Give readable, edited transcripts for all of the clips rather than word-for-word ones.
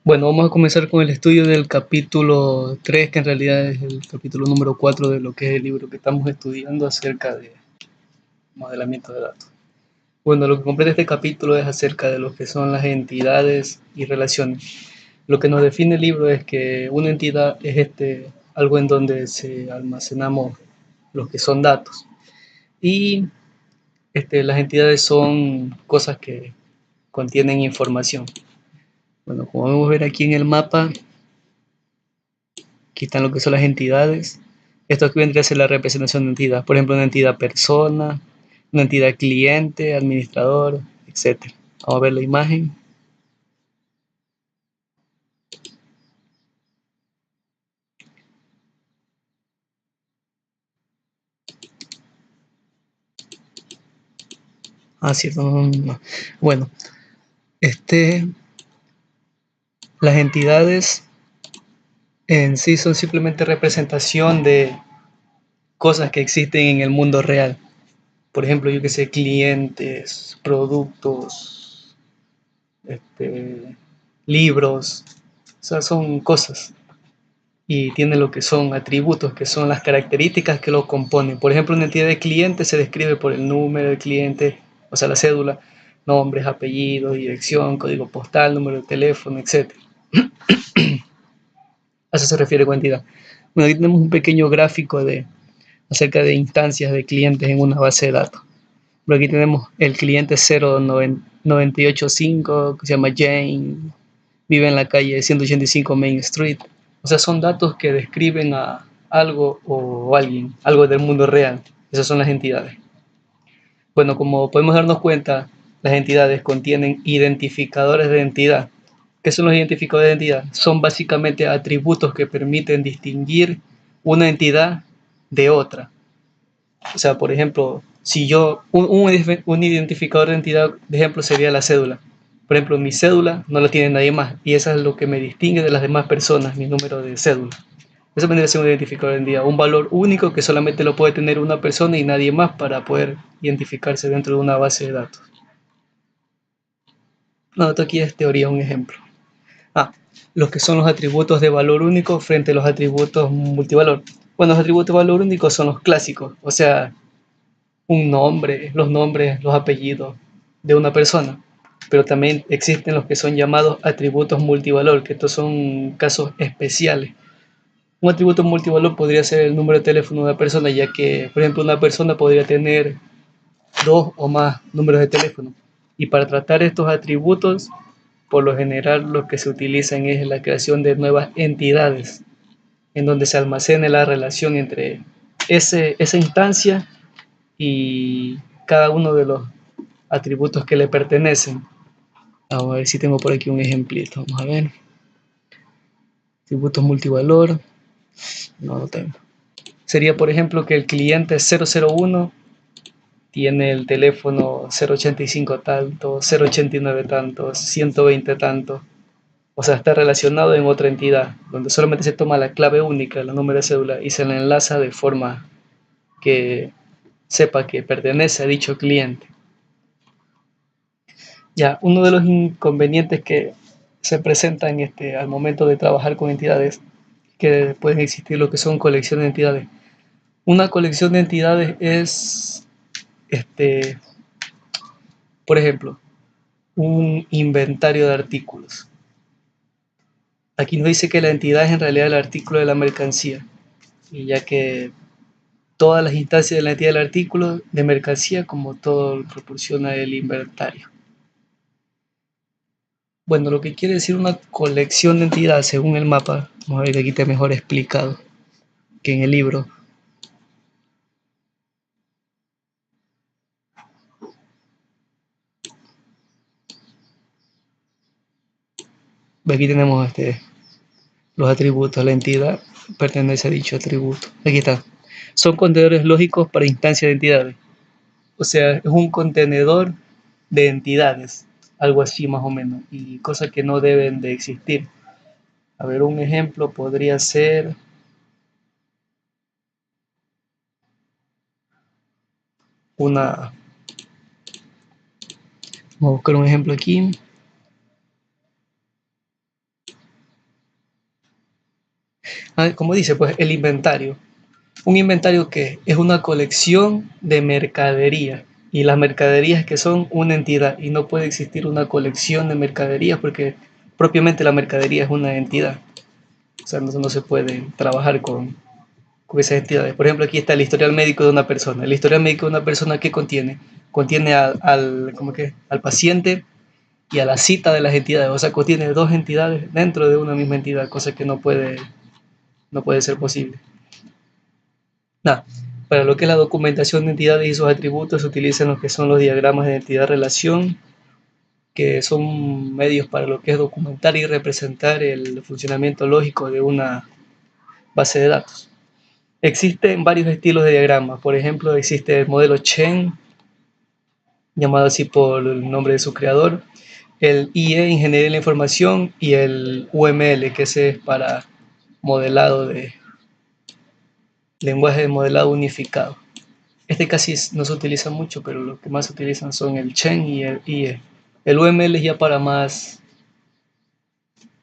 Bueno, vamos a comenzar con el estudio del capítulo 3, que en realidad es el capítulo número 4 de lo que es el libro que estamos estudiando acerca de modelamiento de datos. Bueno, lo que completa este capítulo es acerca de lo que son las entidades y relaciones. Lo que nos define el libro es que una entidad es algo en donde se almacenamos los que son datos. Y las entidades son cosas que contienen información. Bueno, como vamos a ver aquí en el mapa, aquí están lo que son las entidades. Esto aquí vendría a ser la representación de entidad. Por ejemplo, una entidad persona, una entidad cliente, administrador, etc. Vamos a ver la imagen. Ah, cierto. No. Bueno, las entidades en sí son simplemente representación de cosas que existen en el mundo real. Por ejemplo, yo que sé, clientes, productos, libros, o sea, son cosas y tiene lo que son atributos, que son las características que lo componen. Por ejemplo, una entidad de cliente se describe por el número del cliente, o sea, la cédula, nombres, apellidos, dirección, código postal, número de teléfono, etc. A eso se refiere con entidad. Bueno, aquí tenemos un pequeño gráfico acerca de instancias de clientes en una base de datos. Por aquí tenemos el cliente 0985, que se llama Jane, vive en la calle 185 Main Street. O sea, son datos que describen a algo o alguien, algo del mundo real. Esas son las entidades. Bueno, como podemos darnos cuenta, las entidades contienen identificadores de entidad. ¿Qué son los identificadores de identidad? Son básicamente atributos que permiten distinguir una entidad de otra. O sea, por ejemplo, si yo, un identificador de identidad, de ejemplo, sería la cédula. Por ejemplo, mi cédula no la tiene nadie más y eso es lo que me distingue de las demás personas, mi número de cédula. Eso vendría a ser un identificador de identidad, un valor único que solamente lo puede tener una persona y nadie más para poder identificarse dentro de una base de datos. No, esto aquí es teoría, un ejemplo. Ah, los que son los atributos de valor único frente a los atributos multivalor. Bueno, los atributos de valor único son los clásicos, o sea, un nombre, los nombres, los apellidos de una persona. Pero también existen los que son llamados atributos multivalor, que estos son casos especiales. Un atributo multivalor podría ser el número de teléfono de una persona, ya que, por ejemplo, una persona podría tener dos o más números de teléfono. Y para tratar estos atributos, por lo general lo que se utilizan es la creación de nuevas entidades, en donde se almacene la relación entre esa instancia y cada uno de los atributos que le pertenecen. Vamos a ver si tengo por aquí un ejemplito. Vamos a ver. Atributos multivalor. No lo tengo. Sería, por ejemplo, que el cliente 001 tiene el teléfono 085 tanto, 089 tanto, 120 tanto. O sea, está relacionado en otra entidad, donde solamente se toma la clave única, el número de cédula, y se le enlaza de forma que sepa que pertenece a dicho cliente. Ya, uno de los inconvenientes que se presentan al momento de trabajar con entidades, que pueden existir lo que son colecciones de entidades. Una colección de entidades es, por ejemplo, un inventario de artículos. Aquí nos dice que la entidad es en realidad el artículo de la mercancía, y ya que todas las instancias de la entidad del artículo de mercancía, como todo proporciona el inventario. Bueno, lo que quiere decir una colección de entidades según el mapa, vamos a ver que aquí está mejor explicado que en el libro. Aquí tenemos los atributos, la entidad pertenece a dicho atributo. Aquí está. Son contenedores lógicos para instancias de entidades. O sea, es un contenedor de entidades, algo así más o menos, y cosas que no deben de existir. A ver, un ejemplo podría ser una... Vamos a buscar un ejemplo aquí. Como dice, pues el inventario. Un inventario que es una colección de mercadería. Y las mercaderías que son una entidad. Y no puede existir una colección de mercaderías porque propiamente la mercadería es una entidad. O sea, no se puede trabajar con esas entidades. Por ejemplo, aquí está el historial médico de una persona. El historial médico de una persona, ¿qué contiene? Contiene al paciente y a la cita de las entidades. O sea, contiene dos entidades dentro de una misma entidad, cosa que no puede ser posible. Nada. Para lo que es la documentación de entidades y sus atributos se utilizan lo que son los diagramas de entidad-relación, que son medios para lo que es documentar y representar el funcionamiento lógico de una base de datos. Existen varios estilos de diagramas. Por ejemplo, existe el modelo Chen, llamado así por el nombre de su creador, el IE, Ingeniería de la Información, y el UML, que ese es para modelado de lenguaje de modelado unificado. Este casi no se utiliza mucho, pero los que más se utilizan son el Chen y el IE. El UML es ya para más,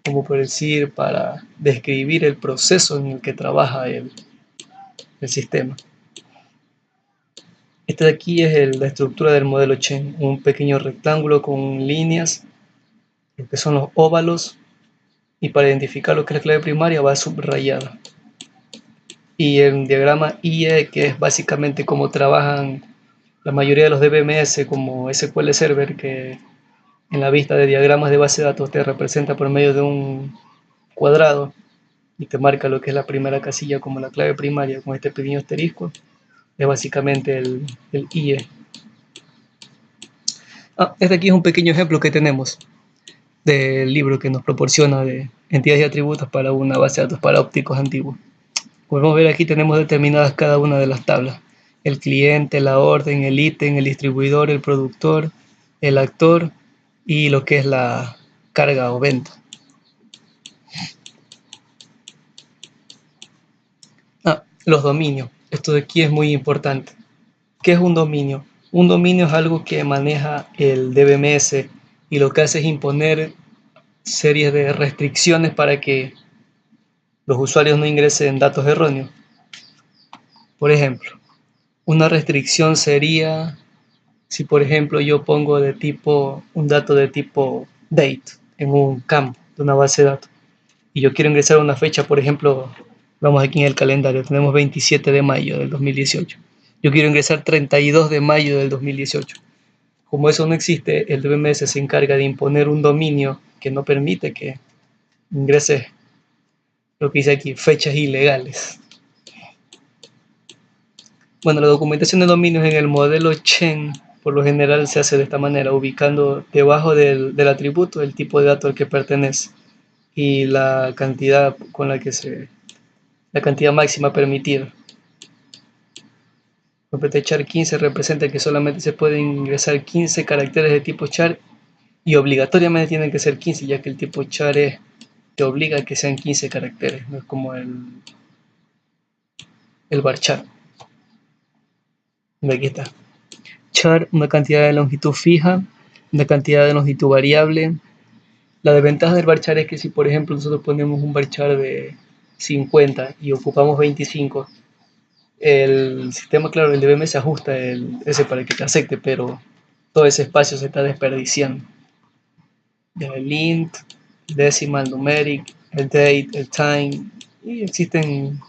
como por decir, para describir el proceso en el que trabaja el sistema. Este de aquí es la estructura del modelo Chen, un pequeño rectángulo con líneas, lo que son los óvalos, y para identificar lo que es la clave primaria va subrayada. Y el diagrama IE, que es básicamente cómo trabajan la mayoría de los DBMS como SQL Server, que en la vista de diagramas de base de datos te representa por medio de un cuadrado y te marca lo que es la primera casilla como la clave primaria con este pequeño asterisco, es básicamente el IE. Este aquí es un pequeño ejemplo que tenemos del libro que nos proporciona de entidades y atributos para una base de datos para ópticos antiguos. Podemos ver aquí tenemos determinadas cada una de las tablas. El cliente, la orden, el ítem, el distribuidor, el productor, el actor y lo que es la carga o venta. Los dominios. Esto de aquí es muy importante. ¿Qué es un dominio? Un dominio es algo que maneja el DBMS y lo que hace es imponer series de restricciones para que los usuarios no ingresen datos erróneos. Por ejemplo, una restricción sería si, por ejemplo, yo pongo de tipo un dato de tipo date en un campo de una base de datos y yo quiero ingresar una fecha, por ejemplo, vamos aquí en el calendario, tenemos 27 de mayo del 2018. Yo quiero ingresar 32 de mayo del 2018. Como eso no existe, el DBMS se encarga de imponer un dominio que no permite que ingreses lo que dice aquí, fechas ilegales. Bueno, la documentación de dominios en el modelo Chen por lo general se hace de esta manera, ubicando debajo del atributo el tipo de dato al que pertenece y la cantidad con la cantidad máxima permitida. Por ejemplo, char 15 representa que solamente se pueden ingresar 15 caracteres de tipo char y obligatoriamente tienen que ser 15, ya que el tipo char te obliga a que sean 15 caracteres, no es como el varchar. Aquí está. Char, una cantidad de longitud fija, una cantidad de longitud variable. La desventaja del varchar es que si, por ejemplo, nosotros ponemos un varchar de 50 y ocupamos 25, el sistema, claro, el DBM se ajusta ese para que te acepte, pero todo ese espacio se está desperdiciando. El int, decimal, numeric, el date, el time, y existen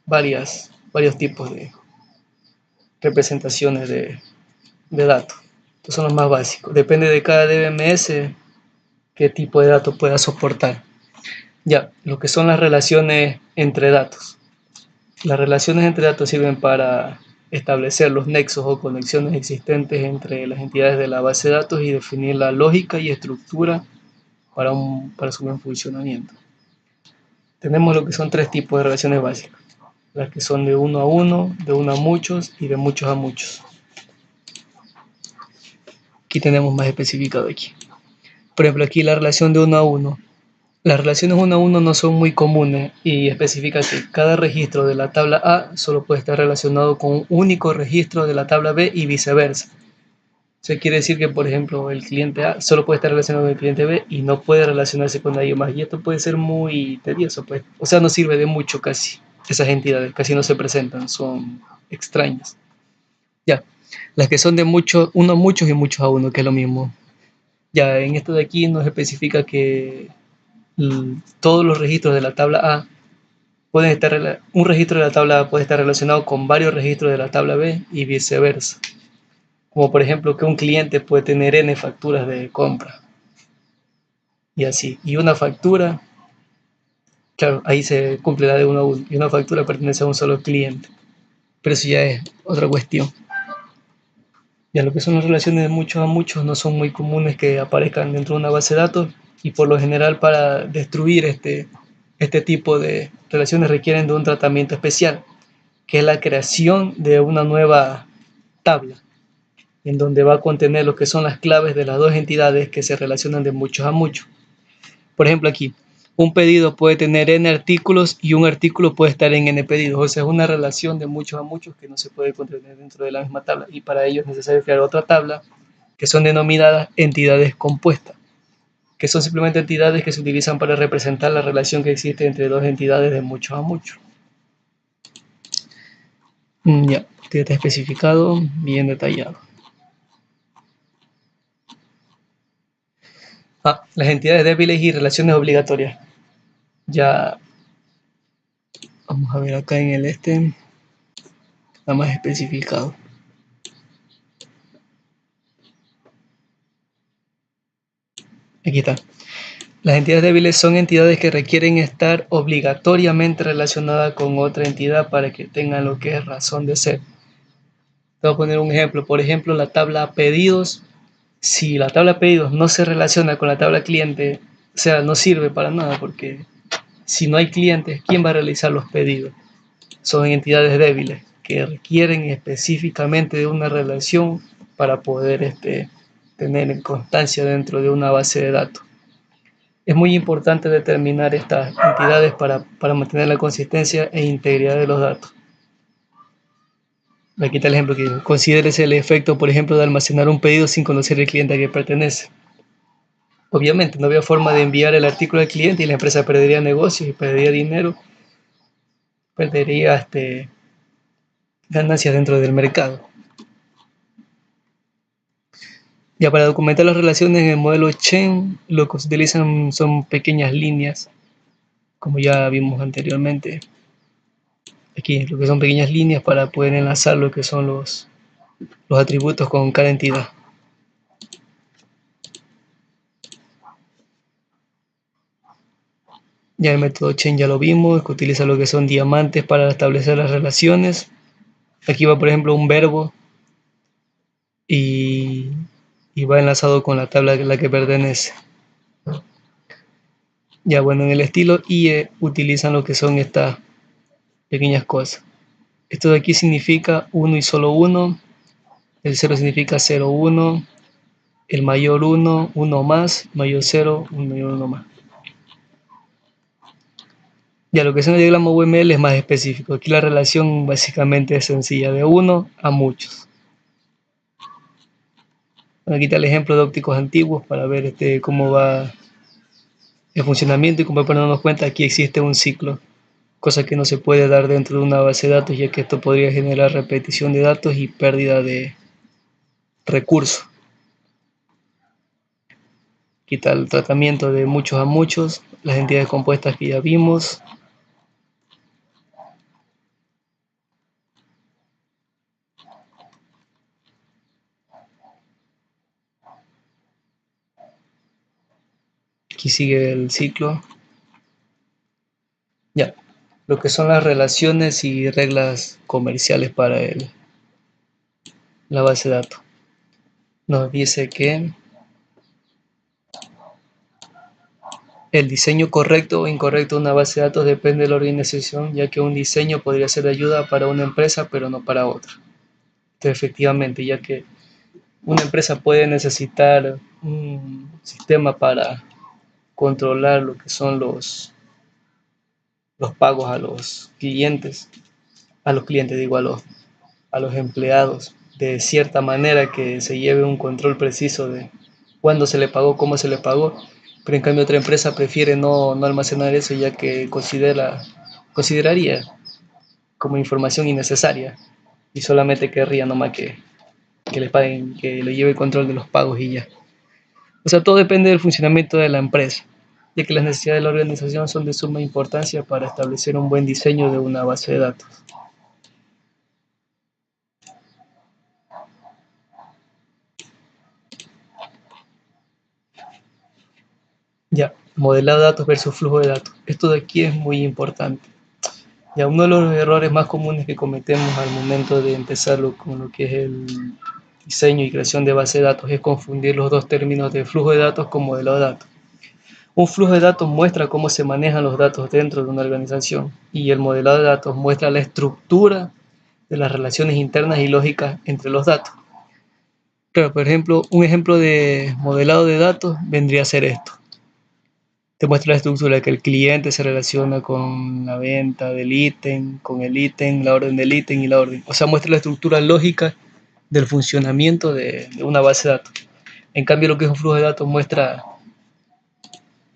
varios tipos de representaciones de datos. Estos son los más básicos. Depende de cada DBMS qué tipo de datos pueda soportar. Ya, lo que son las relaciones entre datos. Las relaciones entre datos sirven para establecer los nexos o conexiones existentes entre las entidades de la base de datos y definir la lógica y estructura para su buen funcionamiento. Tenemos lo que son tres tipos de relaciones básicas. Las que son de uno a uno, de uno a muchos y de muchos a muchos. Aquí tenemos más especificado aquí. Por ejemplo, aquí la relación de uno a uno. Las relaciones uno a uno no son muy comunes y especifica que cada registro de la tabla A solo puede estar relacionado con un único registro de la tabla B y viceversa. Eso quiere decir que, por ejemplo, el cliente A solo puede estar relacionado con el cliente B y no puede relacionarse con nadie más. Y esto puede ser muy tedioso, pues. O sea, no sirve de mucho casi. Esas entidades casi no se presentan, son extrañas. Ya, las que son de muchos, uno a muchos y muchos a uno, que es lo mismo. Ya, en esto de aquí nos especifica que todos los registros de la tabla A pueden estar, un registro de la tabla A puede estar relacionado con varios registros de la tabla B y viceversa. Como por ejemplo que un cliente puede tener N facturas de compra y así. Y una factura, claro, ahí se cumple la de uno a uno. Y una factura pertenece a un solo cliente. Pero eso ya es otra cuestión. Ya lo que son las relaciones de muchos a muchos no son muy comunes que aparezcan dentro de una base de datos y por lo general para destruir este tipo de relaciones requieren de un tratamiento especial, que es la creación de una nueva tabla en donde va a contener lo que son las claves de las dos entidades que se relacionan de muchos a muchos. Por ejemplo, aquí, un pedido puede tener n artículos y un artículo puede estar en n pedidos. O sea, es una relación de muchos a muchos que no se puede contener dentro de la misma tabla. Y para ello es necesario crear otra tabla que son denominadas entidades compuestas, que son simplemente entidades que se utilizan para representar la relación que existe entre dos entidades de muchos a muchos. Ya, está especificado, bien detallado. Las entidades débiles y relaciones obligatorias. Ya, vamos a ver acá en el está más especificado. Aquí está. Las entidades débiles son entidades que requieren estar obligatoriamente relacionadas con otra entidad para que tengan lo que es razón de ser. Te voy a poner un ejemplo. Por ejemplo, la tabla pedidos. Si la tabla pedidos no se relaciona con la tabla cliente, o sea, no sirve para nada porque si no hay clientes, ¿quién va a realizar los pedidos? Son entidades débiles que requieren específicamente de una relación para poder tener constancia dentro de una base de datos. Es muy importante determinar estas entidades para mantener la consistencia e integridad de los datos. Aquí está el ejemplo que considérese el efecto, por ejemplo, de almacenar un pedido sin conocer el cliente a que pertenece. Obviamente, no había forma de enviar el artículo al cliente y la empresa perdería negocios y perdería dinero, perdería ganancias dentro del mercado. Ya para documentar las relaciones en el modelo Chain, lo que se utilizan son pequeñas líneas, como ya vimos anteriormente. Aquí lo que son pequeñas líneas para poder enlazar lo que son los atributos con cada entidad. Ya el método Chain ya lo vimos, que utiliza lo que son diamantes para establecer las relaciones. Aquí va, por ejemplo, un verbo y va enlazado con la tabla a la que pertenece. Ya bueno, en el estilo IE utilizan lo que son estas pequeñas cosas. Esto de aquí significa uno y solo uno, el 0 significa 0, 1, el mayor 1, 1 más, mayor 0, un mayor 1 más. Ya lo que es el diagrama UML es más específico. Aquí la relación básicamente es sencilla, de 1 a muchos. Aquí está el ejemplo de ópticos antiguos para ver cómo va el funcionamiento y como para darnos cuenta aquí existe un ciclo, cosa que no se puede dar dentro de una base de datos, ya que esto podría generar repetición de datos y pérdida de recursos. Aquí está el tratamiento de muchos a muchos, las entidades compuestas que ya vimos. Aquí sigue el ciclo. Ya, lo que son las relaciones y reglas comerciales para la base de datos. Nos dice que el diseño correcto o incorrecto de una base de datos depende de la organización, ya que un diseño podría ser de ayuda para una empresa, pero no para otra. Entonces, efectivamente, ya que una empresa puede necesitar un sistema para controlar lo que son los pagos a los clientes digo, a los empleados, de cierta manera que se lleve un control preciso de cuándo se le pagó, cómo se le pagó, pero en cambio otra empresa prefiere no almacenar eso ya que consideraría como información innecesaria y solamente querría nomás que le paguen, que le lleve el control de los pagos y ya. O sea, todo depende del funcionamiento de la empresa, ya que las necesidades de la organización son de suma importancia para establecer un buen diseño de una base de datos. Ya, modelado de datos versus flujo de datos. Esto de aquí es muy importante. Ya, uno de los errores más comunes que cometemos al momento de empezar con lo que es el diseño y creación de base de datos es confundir los dos términos de flujo de datos con modelado de datos. Un flujo de datos muestra cómo se manejan los datos dentro de una organización y el modelado de datos muestra la estructura de las relaciones internas y lógicas entre los datos. Pero, por ejemplo, un ejemplo de modelado de datos vendría a ser esto. Te muestra la estructura que el cliente se relaciona con la venta del ítem, con el ítem, la orden del ítem y la orden. O sea, muestra la estructura lógica del funcionamiento de una base de datos. En cambio, lo que es un flujo de datos muestra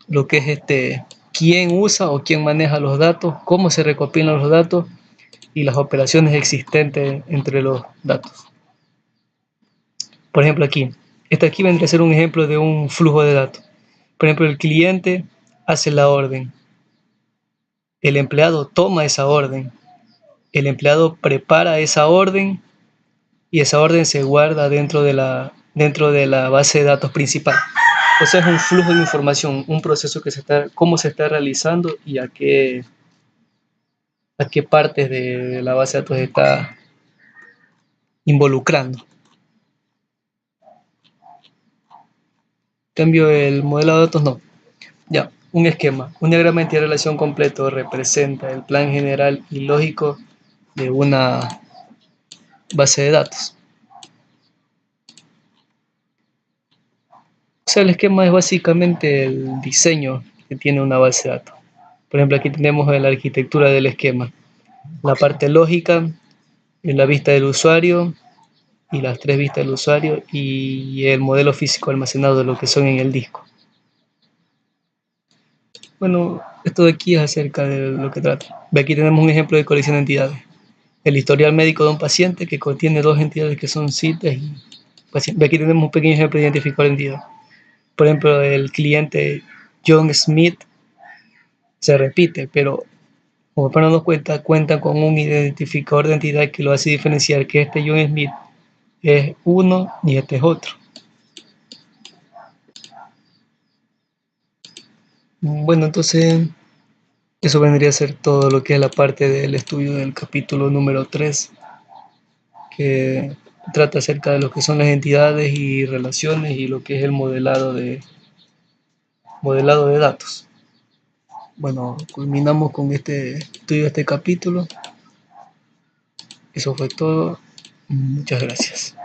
lo que es quién usa o quién maneja los datos, cómo se recopilan los datos y las operaciones existentes entre los datos. Por ejemplo, aquí vendría a ser un ejemplo de un flujo de datos. Por ejemplo, el cliente hace la orden, el empleado toma esa orden, el empleado prepara esa orden y esa orden se guarda dentro de la base de datos principal. O sea, es un flujo de información, un proceso cómo se está realizando y a qué partes de la base de datos está involucrando. En cambio, el modelo de datos no. Ya, un esquema. Un diagrama de entidad de relación completo representa el plan general y lógico de una base de datos. O sea, el esquema es básicamente el diseño que tiene una base de datos. Por ejemplo, aquí tenemos la arquitectura del esquema. La parte lógica, la vista del usuario y las tres vistas del usuario y el modelo físico almacenado de lo que son en el disco. Bueno, esto de aquí es acerca de lo que trata. Aquí tenemos un ejemplo de colección de entidades. El historial médico de un paciente que contiene dos entidades que son citas y pacientes. Aquí tenemos un pequeño ejemplo de identificador de entidad. Por ejemplo, el cliente John Smith se repite, pero como para darnos cuenta, cuenta con un identificador de entidad que lo hace diferenciar que este John Smith es uno y este es otro. Bueno, entonces eso vendría a ser todo lo que es la parte del estudio del capítulo número 3, que trata acerca de lo que son las entidades y relaciones y lo que es el modelado de datos. Bueno, culminamos con este estudio de este capítulo. Eso fue todo. Muchas gracias.